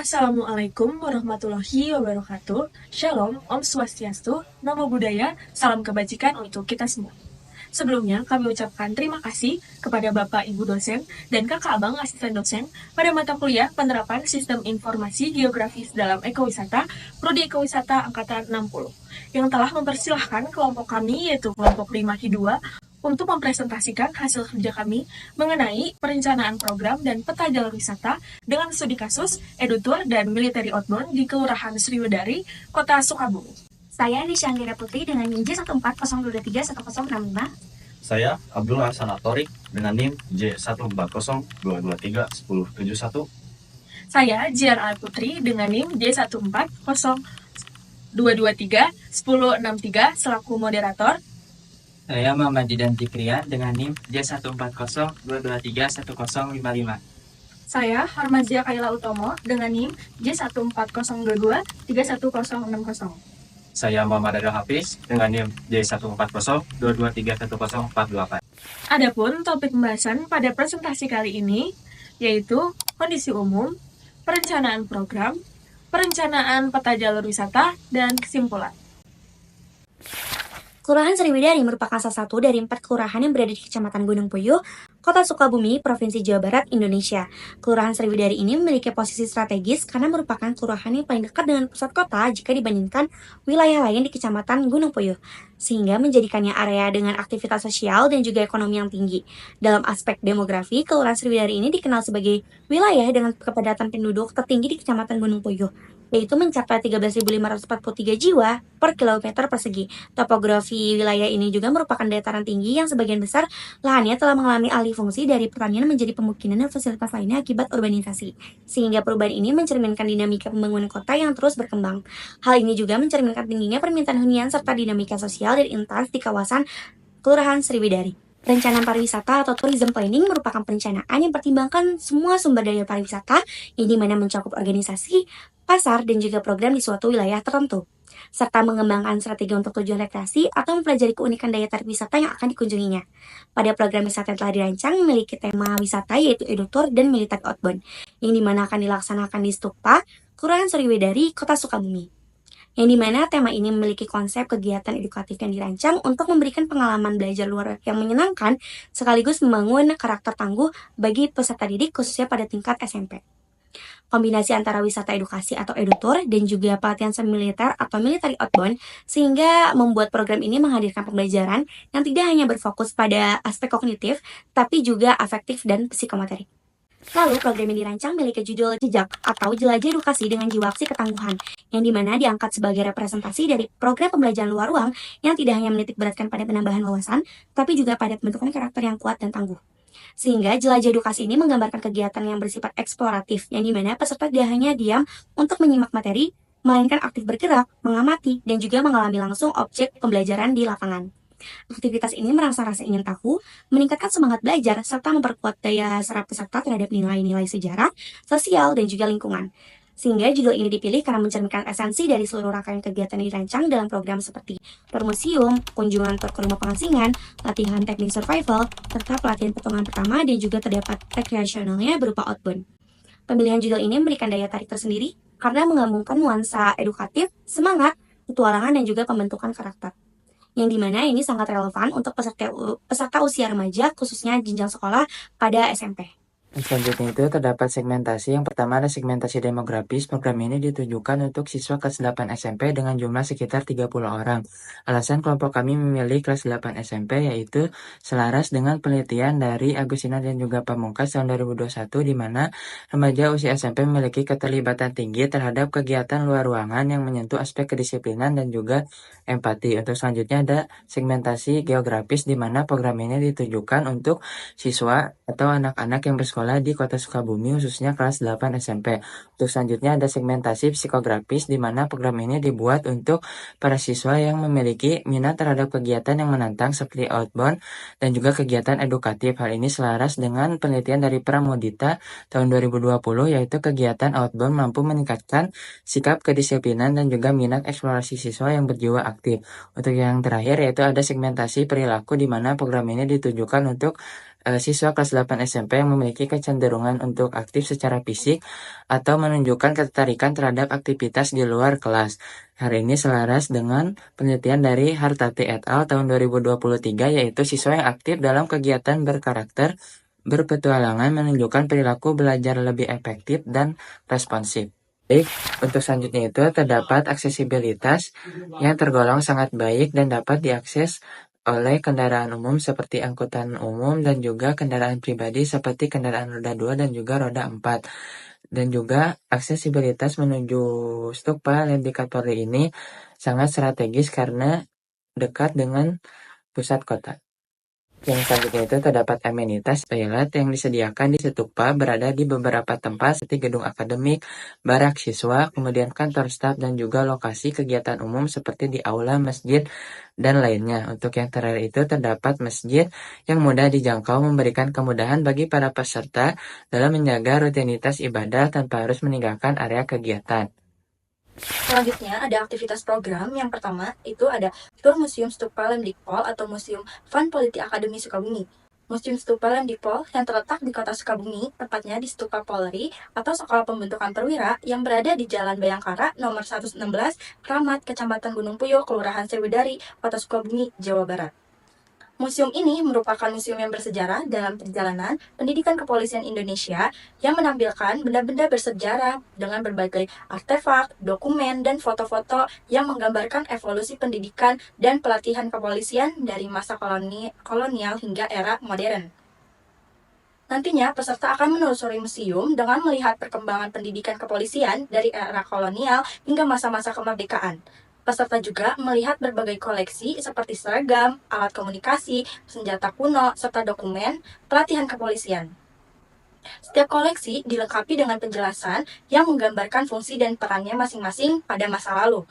Assalamualaikum warahmatullahi wabarakatuh. Shalom, Om Swastiastu, Namo Buddhaya, salam kebajikan untuk kita semua. Sebelumnya, kami ucapkan terima kasih kepada Bapak Ibu dosen dan Kakak Abang asisten dosen pada mata kuliah penerapan sistem informasi geografis dalam ekowisata, Prodi Ekowisata Angkatan 60, yang telah mempersilahkan kelompok kami, yaitu kelompok 5Q2, untuk mempresentasikan hasil kerja kami mengenai perencanaan program dan peta jalur wisata dengan studi kasus, edutur, dan military outbound di Kelurahan Sriwedari, Kota Sukabumi. Saya Nisyangira Putri dengan NIM J140231065. Saya Abdul Hasan Atorik dengan NIM J140223171. Saya JRA Putri dengan NIM J140223163 selaku moderator. Saya Muhammad Jidan Fikrian dengan NIM J14022311055. Saya Harmazia Kaila Utomo dengan NIM J14022316060. Saya Muhammad Adil Hafiz dengan NIM J14022311048. Adapun topik pembahasan pada presentasi kali ini yaitu kondisi umum, perencanaan program, perencanaan peta jalur wisata, dan kesimpulan. Kelurahan Sriwedari merupakan salah satu dari 4 kelurahan yang berada di Kecamatan Gunung Puyuh, Kota Sukabumi, Provinsi Jawa Barat, Indonesia. Kelurahan Sriwedari ini memiliki posisi strategis karena merupakan kelurahan yang paling dekat dengan pusat kota jika dibandingkan wilayah lain di Kecamatan Gunung Puyuh, sehingga menjadikannya area dengan aktivitas sosial dan juga ekonomi yang tinggi. Dalam aspek demografi, Kelurahan Sriwedari ini dikenal sebagai wilayah dengan kepadatan penduduk tertinggi di Kecamatan Gunung Puyuh, yaitu mencapai 13.543 jiwa per kilometer persegi. Topografi wilayah ini juga merupakan dataran tinggi yang sebagian besar lahannya telah mengalami alih fungsi dari pertanian menjadi pemukiman dan fasilitas lainnya akibat urbanisasi. Sehingga perubahan ini mencerminkan dinamika pembangunan kota yang terus berkembang. Hal ini juga mencerminkan tingginya permintaan hunian serta dinamika sosial dan intens di kawasan Kelurahan Sriwedari. Perencanaan pariwisata atau tourism planning merupakan perencanaan yang mempertimbangkan semua sumber daya pariwisata yang dimana mencakup organisasi, pasar, dan juga program di suatu wilayah tertentu, serta mengembangkan strategi untuk tujuan rekreasi atau mempelajari keunikan daya tarik wisata yang akan dikunjunginya. Pada program wisata yang telah dirancang memiliki tema wisata yaitu edutur dan military outbound, yang dimana akan dilaksanakan di Stupa, Kelurahan Sriwedari, Kota Sukabumi. Yang dimana tema ini memiliki konsep kegiatan edukatif yang dirancang untuk memberikan pengalaman belajar luar yang menyenangkan sekaligus membangun karakter tangguh bagi peserta didik khususnya pada tingkat SMP. Kombinasi antara wisata edukasi atau edutur dan juga pelatihan semi-militer atau military outbound sehingga membuat program ini menghadirkan pembelajaran yang tidak hanya berfokus pada aspek kognitif tapi juga afektif dan psikomotorik. Lalu program yang dirancang memiliki judul Jejak atau Jelajah Edukasi dengan Jiwa Aksi Ketangguhan, yang dimana diangkat sebagai representasi dari program pembelajaran luar ruang yang tidak hanya menitik beratkan pada penambahan wawasan, tapi juga pada pembentukan karakter yang kuat dan tangguh. Sehingga jelajah edukasi ini menggambarkan kegiatan yang bersifat eksploratif, yang dimana peserta tidak hanya diam untuk menyimak materi, melainkan aktif bergerak, mengamati, dan juga mengalami langsung objek pembelajaran di lapangan. Aktivitas ini merangsang rasa ingin tahu, meningkatkan semangat belajar, serta memperkuat daya serap peserta terhadap nilai-nilai sejarah, sosial, dan juga lingkungan. Sehingga judul ini dipilih karena mencerminkan esensi dari seluruh rangkaian kegiatan yang dirancang dalam program seperti permuseum, kunjungan tur ke rumah pengasingan, latihan teknik survival, serta pelatihan pertemuan pertama dan juga terdapat rekreasionalnya berupa outbound. Pemilihan judul ini memberikan daya tarik tersendiri karena menggabungkan nuansa edukatif, semangat, petualangan, dan juga pembentukan karakter. Yang dimana ini sangat relevan untuk peserta usia remaja khususnya jenjang sekolah pada SMP. Selanjutnya itu terdapat segmentasi. Yang pertama ada segmentasi demografis. Program ini ditujukan untuk siswa kelas 8 SMP dengan jumlah sekitar 30 orang. Alasan kelompok kami memilih kelas 8 SMP yaitu selaras dengan penelitian dari Agustina dan juga Pamungkas tahun 2021 di mana remaja usia SMP memiliki keterlibatan tinggi terhadap kegiatan luar ruangan yang menyentuh aspek kedisiplinan dan juga empati. Untuk selanjutnya ada segmentasi geografis di mana program ini ditujukan untuk siswa atau anak-anak yang bersekolah di Kota Sukabumi khususnya kelas 8 SMP. Untuk selanjutnya ada segmentasi psikografis di mana program ini dibuat untuk para siswa yang memiliki minat terhadap kegiatan yang menantang seperti outbound dan juga kegiatan edukatif. Hal ini selaras dengan penelitian dari Pramodita tahun 2020 yaitu kegiatan outbound mampu meningkatkan sikap kedisiplinan dan juga minat eksplorasi siswa yang berjiwa aktif. Untuk yang terakhir yaitu ada segmentasi perilaku di mana program ini ditujukan untuk siswa kelas 8 SMP yang memiliki kecenderungan untuk aktif secara fisik atau menunjukkan ketertarikan terhadap aktivitas di luar kelas. Hal ini selaras dengan penelitian dari Hartati et al. Tahun 2023, yaitu siswa yang aktif dalam kegiatan berkarakter berpetualangan menunjukkan perilaku belajar lebih efektif dan responsif. Baik, untuk selanjutnya itu terdapat aksesibilitas yang tergolong sangat baik dan dapat diakses oleh kendaraan umum seperti angkutan umum dan juga kendaraan pribadi seperti kendaraan roda 2 dan juga roda 4. Dan juga aksesibilitas menuju Stupa Ledika Polri ini sangat strategis karena dekat dengan pusat kota. Yang selanjutnya itu terdapat amenitas toilet yang disediakan di Stupa berada di beberapa tempat seperti gedung akademik, barak siswa, kemudian kantor staf, dan juga lokasi kegiatan umum seperti di aula, masjid, dan lainnya. Untuk yang terakhir itu terdapat masjid yang mudah dijangkau memberikan kemudahan bagi para peserta dalam menjaga rutinitas ibadah tanpa harus meninggalkan area kegiatan. Selanjutnya ada aktivitas program. Yang pertama itu ada tur Museum Stupa Lemdikpol atau Museum Fun Politi Akademi Sukabumi. Museum Stupa Lemdikpol yang terletak di kota Sukabumi, tepatnya di Stupa Polri atau Sekolah Pembentukan Perwira yang berada di Jalan Bayangkara nomor 116, Kramat, Kecamatan Gunung Puyuh, Kelurahan Sriwidari, Kota Sukabumi, Jawa Barat. Museum ini merupakan museum yang bersejarah dalam perjalanan pendidikan kepolisian Indonesia yang menampilkan benda-benda bersejarah dengan berbagai artefak, dokumen, dan foto-foto yang menggambarkan evolusi pendidikan dan pelatihan kepolisian dari masa kolonial hingga era modern. Nantinya, peserta akan menelusuri museum dengan melihat perkembangan pendidikan kepolisian dari era kolonial hingga masa-masa kemerdekaan. Peserta juga melihat berbagai koleksi seperti seragam, alat komunikasi, senjata kuno, serta dokumen pelatihan kepolisian. Setiap koleksi dilengkapi dengan penjelasan yang menggambarkan fungsi dan perannya masing-masing pada masa lalu.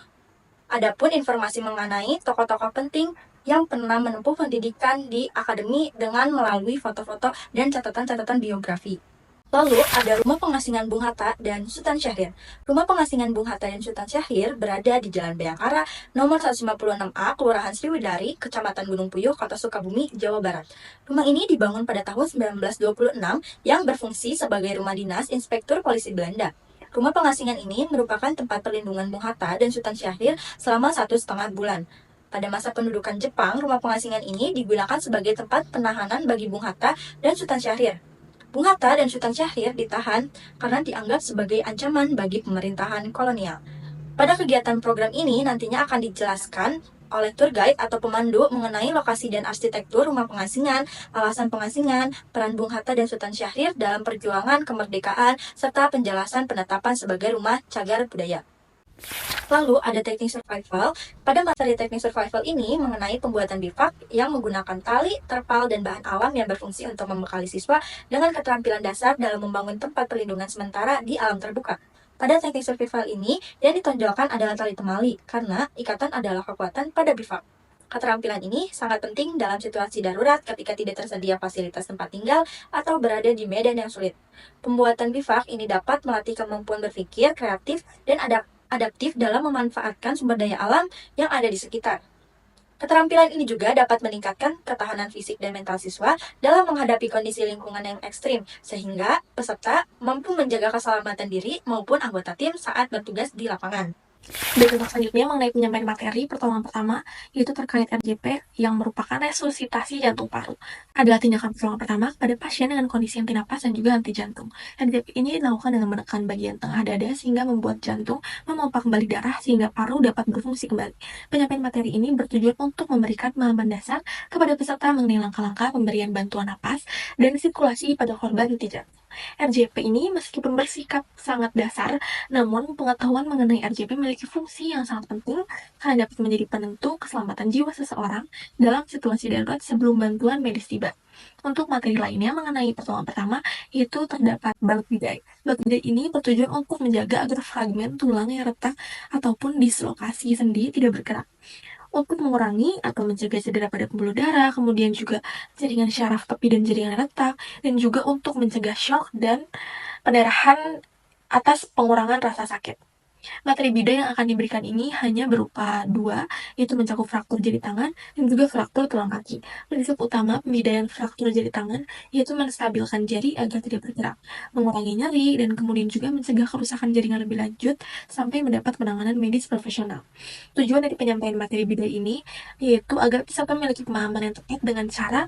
Adapun informasi mengenai tokoh-tokoh penting yang pernah menempuh pendidikan di akademi dengan melalui foto-foto dan catatan-catatan biografi. Lalu ada Rumah Pengasingan Bung Hatta dan Sultan Syahrir. Rumah Pengasingan Bung Hatta dan Sultan Syahrir berada di Jalan Bayangkara nomor 156A, Kelurahan Sriwidari, Kecamatan Gunung Puyuh, Kota Sukabumi, Jawa Barat. Rumah ini dibangun pada tahun 1926 yang berfungsi sebagai rumah dinas Inspektur Polisi Belanda. Rumah pengasingan ini merupakan tempat perlindungan Bung Hatta dan Sultan Syahrir selama 1,5 bulan. Pada masa pendudukan Jepang, rumah pengasingan ini digunakan sebagai tempat penahanan bagi Bung Hatta dan Sultan Syahrir. Bung Hatta dan Sultan Syahrir ditahan karena dianggap sebagai ancaman bagi pemerintahan kolonial. Pada kegiatan program ini nantinya akan dijelaskan oleh tour guide atau pemandu mengenai lokasi dan arsitektur rumah pengasingan, alasan pengasingan, peran Bung Hatta dan Sultan Syahrir dalam perjuangan kemerdekaan, serta penjelasan penetapan sebagai rumah cagar budaya. Lalu ada teknik survival. Pada materi teknik survival ini mengenai pembuatan bivak yang menggunakan tali, terpal, dan bahan alam yang berfungsi untuk membekali siswa dengan keterampilan dasar dalam membangun tempat perlindungan sementara di alam terbuka. Pada teknik survival ini, yang ditonjolkan adalah tali temali, karena ikatan adalah kekuatan pada bivak. Keterampilan ini sangat penting dalam situasi darurat ketika tidak tersedia fasilitas tempat tinggal atau berada di medan yang sulit. Pembuatan bivak ini dapat melatih kemampuan berpikir, kreatif, dan adaptif dalam memanfaatkan sumber daya alam yang ada di sekitar. Keterampilan ini juga dapat meningkatkan ketahanan fisik dan mental siswa dalam menghadapi kondisi lingkungan yang ekstrim, sehingga peserta mampu menjaga keselamatan diri maupun anggota tim saat bertugas di lapangan. Dan untuk selanjutnya mengenai penyampaian materi, pertolongan pertama yaitu terkait RJP yang merupakan resusitasi jantung paru. Adalah tindakan pertolongan pertama kepada pasien dengan kondisi henti napas dan juga henti jantung. RJP ini dilakukan dengan menekan bagian tengah dada sehingga membuat jantung memompa kembali darah sehingga paru dapat berfungsi kembali. Penyampaian materi ini bertujuan untuk memberikan pemahaman dasar kepada peserta mengenai langkah-langkah pemberian bantuan napas dan sirkulasi pada korban henti jantung. RJP ini meskipun bersikap sangat dasar, namun pengetahuan mengenai RJP memiliki fungsi yang sangat penting karena dapat menjadi penentu keselamatan jiwa seseorang dalam situasi darurat sebelum bantuan medis tiba. Untuk materi lainnya mengenai pertolongan pertama, yaitu terdapat balut bidai. Balut bidai ini bertujuan untuk menjaga agar fragmen tulang yang retak ataupun dislokasi sendi tidak bergerak, untuk mengurangi atau mencegah cedera pada pembuluh darah, kemudian juga jaringan syaraf tepi dan jaringan retak, dan juga untuk mencegah shock dan pendarahan atas pengurangan rasa sakit. Materi bidan yang akan diberikan ini hanya berupa dua, yaitu mencakup fraktur jari tangan dan juga fraktur tulang kaki. Prinsip utama pembidayaan fraktur jari tangan yaitu menstabilkan jari agar tidak bergerak, mengurangi nyeri, dan kemudian juga mencegah kerusakan jaringan lebih lanjut sampai mendapat penanganan medis profesional. Tujuan dari penyampaian materi bidan ini yaitu agar peserta memiliki pemahaman yang tepat dengan cara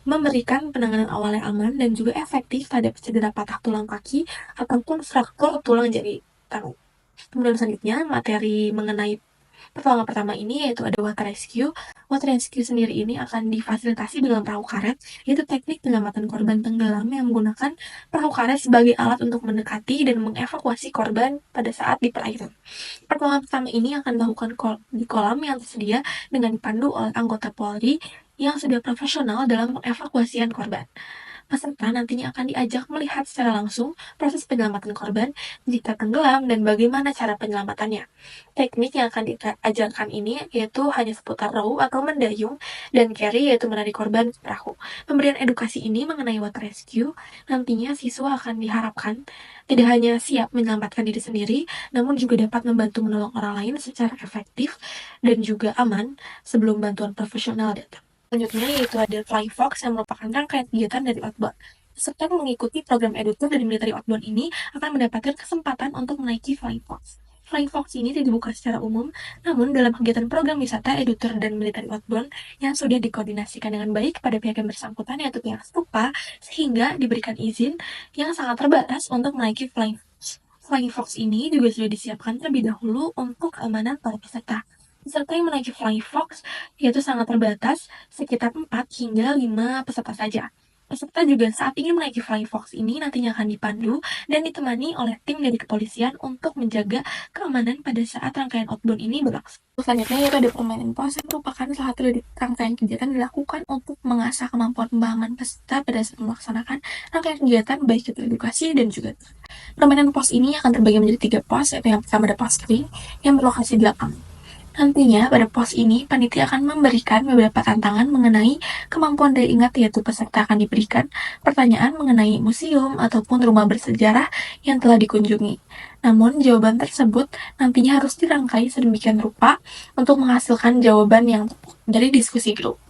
memberikan penanganan awal yang aman dan juga efektif terhadap cedera patah tulang kaki ataupun fraktur tulang jari tangan. Kemudian selanjutnya, materi mengenai pertolongan pertama ini yaitu ada water rescue. Water rescue sendiri ini akan difasilitasi dengan perahu karet, yaitu teknik penyelamatan korban tenggelam yang menggunakan perahu karet sebagai alat untuk mendekati dan mengevakuasi korban pada saat di perairan. Pertolongan pertama ini akan dilakukan di kolam yang tersedia dengan dipandu oleh anggota Polri yang sudah profesional dalam mengevakuasian korban. Peserta nantinya akan diajak melihat secara langsung proses penyelamatan korban jika tenggelam dan bagaimana cara penyelamatannya. Teknik yang akan diajarkan ini yaitu hanya seputar row atau mendayung dan carry yaitu menarik korban ke perahu. Pemberian edukasi ini mengenai water rescue nantinya siswa akan diharapkan tidak hanya siap menyelamatkan diri sendiri, namun juga dapat membantu menolong orang lain secara efektif dan juga aman sebelum bantuan profesional datang. Selanjutnya yaitu ada Flying Fox yang merupakan rangkaian kegiatan dari outbound. Peserta yang mengikuti program EduTour dari military outbound ini akan mendapatkan kesempatan untuk menaiki Flying Fox. Flying Fox ini tidak dibuka secara umum, namun dalam kegiatan program wisata EduTour dan military outbound yang sudah dikoordinasikan dengan baik pada pihak yang bersangkutan yaitu pihak stupa, sehingga diberikan izin yang sangat terbatas untuk menaiki Flying Fox. Flying Fox ini juga sudah disiapkan terlebih dahulu untuk keamanan para peserta. Peserta yang menaiki Flying Fox yaitu sangat terbatas, sekitar 4 hingga 5 peserta saja. Peserta juga saat ingin menaiki Flying Fox ini nantinya akan dipandu dan ditemani oleh tim dari kepolisian untuk menjaga keamanan pada saat rangkaian outbound ini berlangsung. Selanjutnya yaitu ada permainan pos yang merupakan salah satu dari rangkaian kegiatan dilakukan untuk mengasah kemampuan pemahaman peserta pada saat melaksanakan rangkaian kegiatan baik itu edukasi dan juga permainan pos ini akan terbagi menjadi 3 pos, yaitu yang pertama ada pos kering yang berlokasi di lapangan. Nantinya, pada pos ini, panitia akan memberikan beberapa tantangan mengenai kemampuan daya ingat, yaitu peserta akan diberikan pertanyaan mengenai museum ataupun rumah bersejarah yang telah dikunjungi. Namun, jawaban tersebut nantinya harus dirangkai sedemikian rupa untuk menghasilkan jawaban yang tepat dari diskusi grup.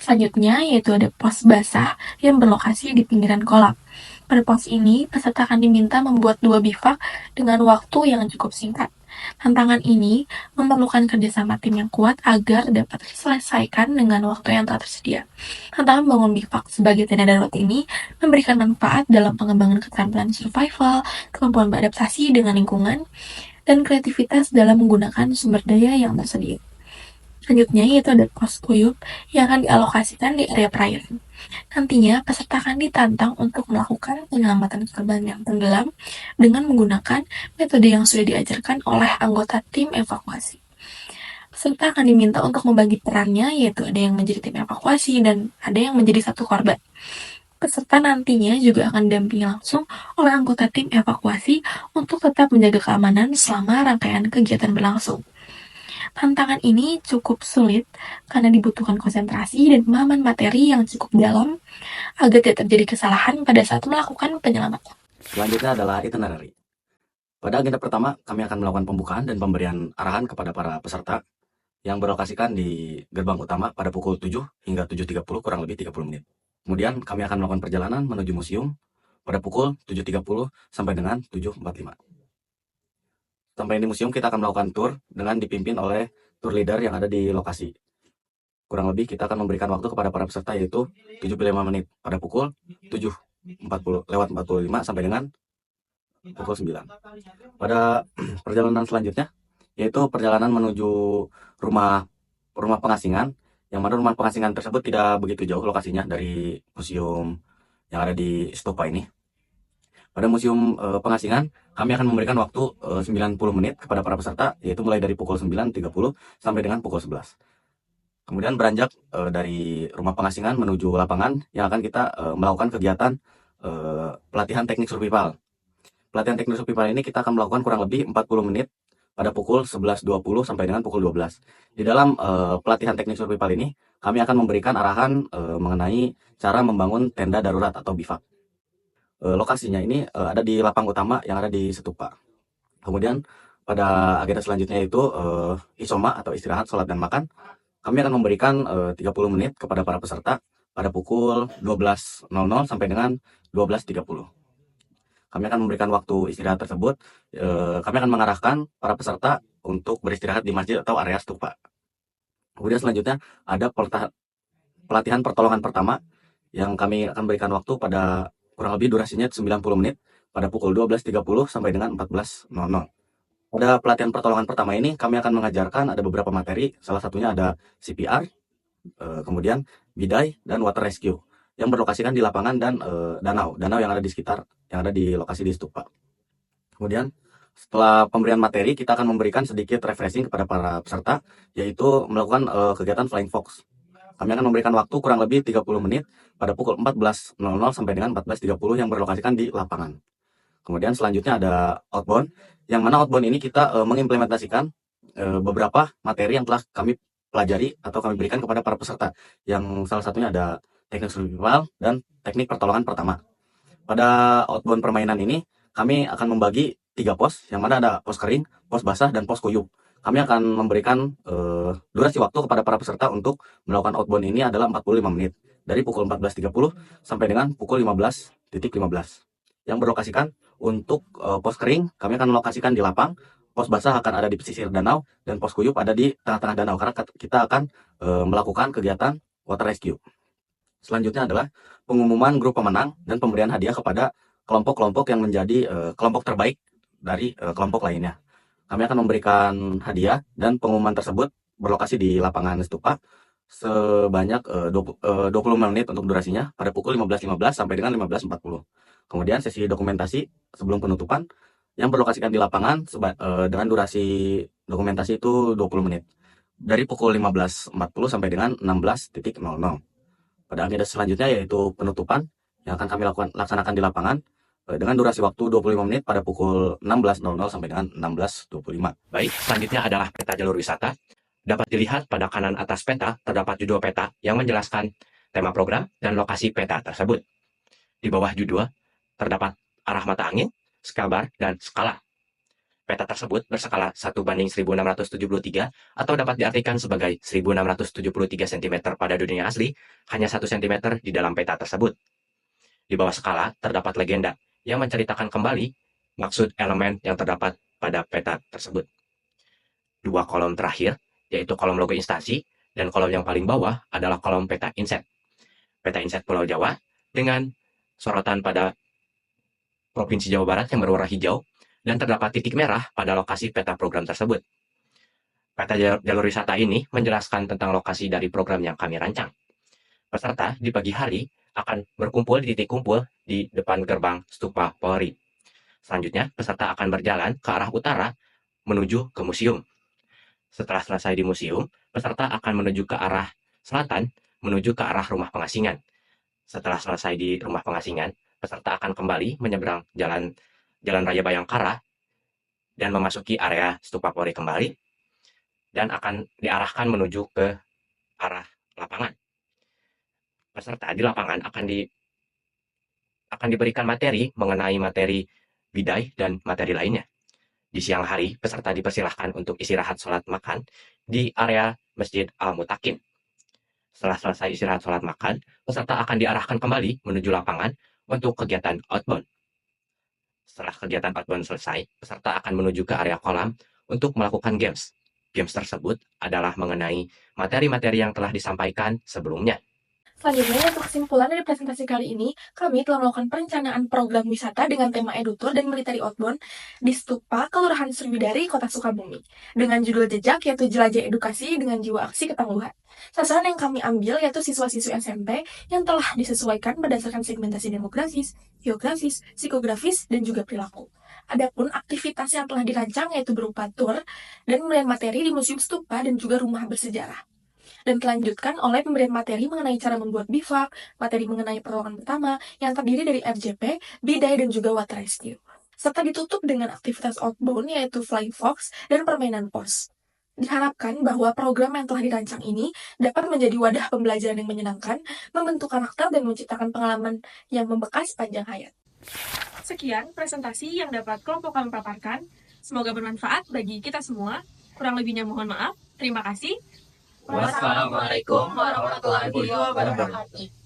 Selanjutnya, yaitu ada pos basah yang berlokasi di pinggiran kolam. Pada pos ini, peserta akan diminta membuat 2 bivak dengan waktu yang cukup singkat. Tantangan ini memerlukan kerjasama tim yang kuat agar dapat diselesaikan dengan waktu yang telah tersedia. Tantangan bangun bivak sebagai tenda darurat ini memberikan manfaat dalam pengembangan keterampilan survival, kemampuan beradaptasi dengan lingkungan, dan kreativitas dalam menggunakan sumber daya yang tersedia. Selanjutnya yaitu ada pos kuyup yang akan dialokasikan di area perairan. Nantinya peserta akan ditantang untuk melakukan penyelamatan korban yang tenggelam dengan menggunakan metode yang sudah diajarkan oleh anggota tim evakuasi. Peserta akan diminta untuk membagi perannya, yaitu ada yang menjadi tim evakuasi dan ada yang menjadi satu korban. Peserta nantinya juga akan didampingi langsung oleh anggota tim evakuasi untuk tetap menjaga keamanan selama rangkaian kegiatan berlangsung. Tantangan ini cukup sulit karena dibutuhkan konsentrasi dan pemahaman materi yang cukup dalam agar tidak terjadi kesalahan pada saat melakukan penyelamatan. Selanjutnya adalah itinerary. Pada agenda pertama, kami akan melakukan pembukaan dan pemberian arahan kepada para peserta yang berlokasikan di gerbang utama pada pukul 7 hingga 7.30 kurang lebih 30 menit. Kemudian kami akan melakukan perjalanan menuju museum pada pukul 7.30 sampai dengan 7.45. Sampai di museum kita akan melakukan tour dengan dipimpin oleh tour leader yang ada di lokasi. Kurang lebih kita akan memberikan waktu kepada para peserta yaitu 75 menit pada pukul 7.45 sampai dengan pukul 9. Pada perjalanan selanjutnya yaitu perjalanan menuju rumah pengasingan, yang mana rumah pengasingan tersebut tidak begitu jauh lokasinya dari museum yang ada di stupa ini. Pada museum pengasingan, kami akan memberikan waktu 90 menit kepada para peserta, yaitu mulai dari pukul 9.30 sampai dengan pukul 11. Kemudian beranjak dari rumah pengasingan menuju lapangan yang akan kita melakukan kegiatan pelatihan teknik survival. Pelatihan teknik survival ini kita akan melakukan kurang lebih 40 menit pada pukul 11.20 sampai dengan pukul 12. Di dalam pelatihan teknik survival ini, kami akan memberikan arahan mengenai cara membangun tenda darurat atau bivak. Lokasinya ini ada di lapang utama yang ada di Setupa. Kemudian Pada agenda selanjutnya yaitu isoma atau istirahat, sholat, dan makan. Kami akan memberikan 30 menit kepada para peserta pada pukul 12.00 sampai dengan 12.30. Kami akan memberikan waktu istirahat tersebut. Kami akan mengarahkan para peserta untuk beristirahat di masjid atau area stupa. Kemudian selanjutnya ada pelatihan pertolongan pertama yang kami akan berikan waktu pada kurang lebih durasinya 90 menit pada pukul 12.30 sampai dengan 14.00. Pada pelatihan pertolongan pertama ini kami akan mengajarkan ada beberapa materi, salah satunya ada CPR, kemudian bidai, dan water rescue yang berlokasikan di lapangan dan danau yang ada di sekitar, yang ada di lokasi di stupa. Kemudian setelah pemberian materi, kita akan memberikan sedikit refreshing kepada para peserta, yaitu melakukan kegiatan Flying Fox. Kami akan memberikan waktu kurang lebih 30 menit pada pukul 14.00 sampai dengan 14.30 yang berlokasikan di lapangan. Kemudian selanjutnya ada outbound, yang mana outbound ini kita mengimplementasikan beberapa materi yang telah kami pelajari atau kami berikan kepada para peserta, yang salah satunya ada teknik survival dan teknik pertolongan pertama. Pada outbound permainan ini, kami akan membagi 3 pos, yang mana ada pos kering, pos basah, dan pos kuyup. Kami akan memberikan durasi waktu kepada para peserta untuk melakukan outbound ini adalah 45 menit, dari pukul 14.30 sampai dengan pukul 15.15. Yang berlokasikan untuk pos kering, kami akan melokasikan di lapang, pos basah akan ada di pesisir danau, dan pos kuyup ada di tengah-tengah danau, karena kita akan melakukan kegiatan water rescue. Selanjutnya adalah pengumuman grup pemenang dan pemberian hadiah kepada kelompok-kelompok yang menjadi kelompok terbaik dari kelompok lainnya. Kami akan memberikan hadiah dan pengumuman tersebut berlokasi di lapangan stupa sebanyak 20 menit untuk durasinya pada pukul 15.15 sampai dengan 15.40. Kemudian sesi dokumentasi sebelum penutupan yang berlokasikan di lapangan dengan durasi dokumentasi itu 20 menit. Dari pukul 15.40 sampai dengan 16.00. Pada agenda selanjutnya yaitu penutupan yang akan kami laksanakan di lapangan dengan durasi waktu 25 menit pada pukul 16.00 sampai dengan 16.25. Baik, selanjutnya adalah peta jalur wisata. Dapat dilihat pada kanan atas peta terdapat judul peta yang menjelaskan tema program dan lokasi peta tersebut. Di bawah judul terdapat arah mata angin, scale bar, dan skala. Peta tersebut berskala 1:1673 atau dapat diartikan sebagai 1673 cm pada dunia asli, hanya 1 cm di dalam peta tersebut. Di bawah skala terdapat legenda yang menceritakan kembali maksud elemen yang terdapat pada peta tersebut. 2 kolom terakhir, yaitu kolom logo instansi, dan kolom yang paling bawah adalah kolom peta inset. Peta inset Pulau Jawa dengan sorotan pada Provinsi Jawa Barat yang berwarna hijau, dan terdapat titik merah pada lokasi peta program tersebut. Peta jalur wisata ini menjelaskan tentang lokasi dari program yang kami rancang. Peserta di pagi hari akan berkumpul di titik kumpul di depan gerbang Stupa Polri. Selanjutnya, peserta akan berjalan ke arah utara menuju ke museum. Setelah selesai di museum, peserta akan menuju ke arah selatan menuju ke arah rumah pengasingan. Setelah selesai di rumah pengasingan, peserta akan kembali menyeberang Jalan Raya Bayangkara dan memasuki area Stupa Polri kembali dan akan diarahkan menuju ke arah lapangan. Peserta di lapangan akan diberikan materi mengenai materi bidai dan materi lainnya. Di siang hari, peserta dipersilahkan untuk istirahat sholat makan di area Masjid Al-Mutakin. Setelah selesai istirahat sholat makan, peserta akan diarahkan kembali menuju lapangan untuk kegiatan outbound. Setelah kegiatan outbound selesai, peserta akan menuju ke area kolam untuk melakukan games. Games tersebut adalah mengenai materi-materi yang telah disampaikan sebelumnya. Selanjutnya, untuk kesimpulan dari presentasi kali ini, kami telah melakukan perencanaan program wisata dengan tema edutur dan military outbound di Stupa Kelurahan Sriwidari, Kota Sukabumi, dengan judul jejak yaitu jelajah edukasi dengan jiwa aksi ketangguhan. Sasaran yang kami ambil yaitu siswa-siswi SMP yang telah disesuaikan berdasarkan segmentasi demografis, geografis, psikografis, dan juga perilaku. Adapun aktivitas yang telah dirancang yaitu berupa tour dan pemberian materi di Museum Stupa dan juga rumah bersejarah. Dan dilanjutkan oleh pemberian materi mengenai cara membuat bivak, materi mengenai pertolongan pertama yang terdiri dari RJP, bidai, dan juga water rescue. Serta ditutup dengan aktivitas outbound yaitu Flying Fox dan permainan pos. Diharapkan bahwa program yang telah dirancang ini dapat menjadi wadah pembelajaran yang menyenangkan, membentuk karakter, dan menciptakan pengalaman yang membekas sepanjang hayat. Sekian presentasi yang dapat kelompok kami paparkan. Semoga bermanfaat bagi kita semua. Kurang lebihnya mohon maaf. Terima kasih. Wassalamualaikum warahmatullahi wabarakatuh.